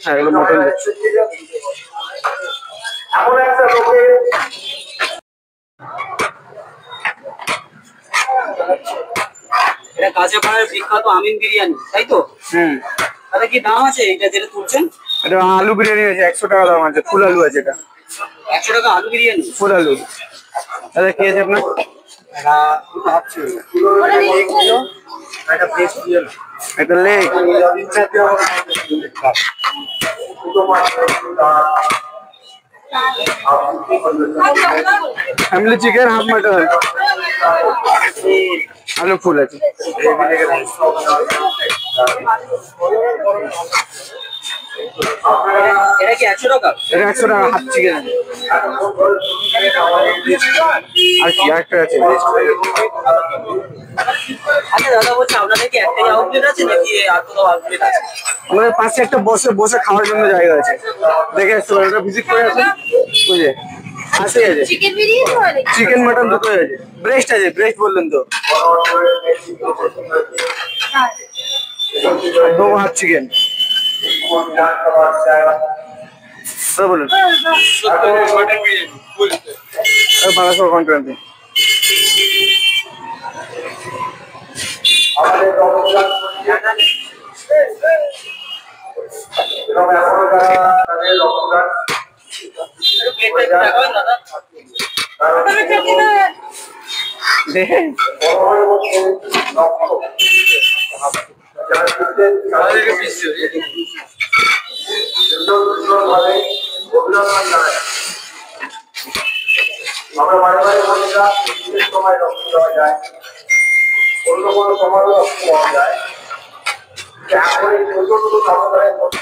হ্যাঁ এগুলো মটন এমন একটা লোকে এটা কাঁচাপাড়ার বিখ্যাত আমিন বিরিয়ানি, তাই তো? দাদা কি দাম আছে এটা যেটা তুলছেন? এটা আলু বিরিয়ানি আছে 100 টাকা দাম আছে, ফুল আলু আছে এটা 100 টাকা আলু বিরিয়ানি, ফুল আলু। দাদা কি আছে আপনার? একটা পেস্ট দিয়ে না একটা leg, family chicken, half mutton, আলু ফুল আছে। এটা কি 100 টাকা? এটা 100 টাকা হাফ চিকেন আছে। আর কি একটা আছে? আচ্ছা দাদা বলছি আপনাদের কি একটাই আউটলেট আছে নাকি আর কোথাও আউটলেট আছে? আমাদের পাশে একটা বসে বসে খাওয়ার জন্য জায়গা আছে, দেখে আসতে পারেন, ওটা ভিজিট করে আসুন। বুঝে আছে আছে চিকেন বিরিয়ানি, চিকেন মটন দুটোই আছে, ব্রেস্ট আছে, ব্রেস্ট বললেন তো, দো হাফ চিকেন বলুন। ভালো সব কন্ট্রাক্ট আমরা বারে বারে বলি না বিশেষ সময় রক্ত দেওয়া যায়, অন্য কোনো সময়ও রক্ত পাওয়া যায়। এখন এই ছোট ছোট সমস্যার মধ্যে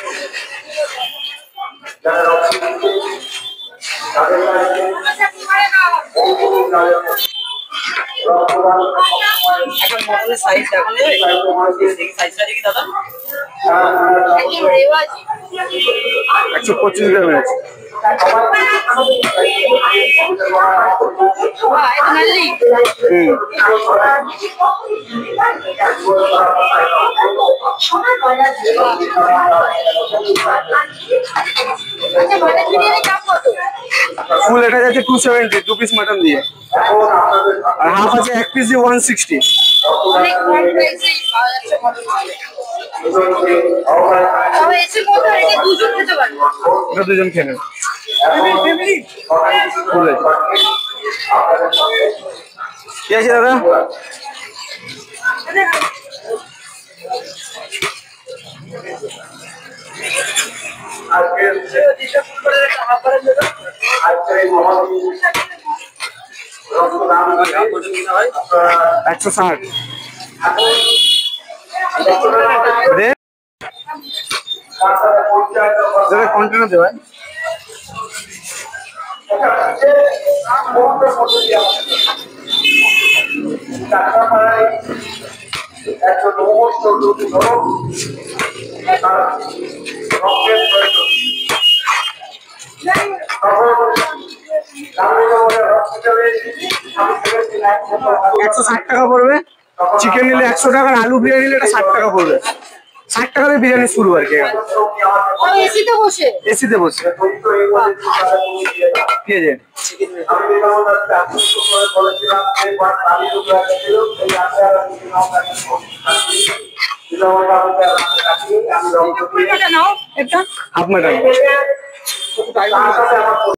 যারা রক্ত দিচ্ছে তাদের কাছে এখন মটনের সাইজ দেখানো যাবে? দেখি সাইজটা দেখি দাদা। 125 গ্রাম আছে। ফুল এটা যাচ্ছে 270, 2 পিস মাটন দিয়ে, আর হাফ আছে 1 পিস দিয়ে 160। এটা দুজন খেয়ে নেবে। কি আছে দাদা? রক্তদান 160। কন্টেনার দেবেন। একশো 60 টাকা পড়বে, চিকেন নিলে 100 টাকা, আর আলু বিরিয়ানি নিলে এটা 60 টাকা পড়বে। 60 টাকা দিয়ে বিরিয়ানি শুরু আর কি। এসিতে বসে এসিতে বসে ঠিক আছে। নাও এটা আপনার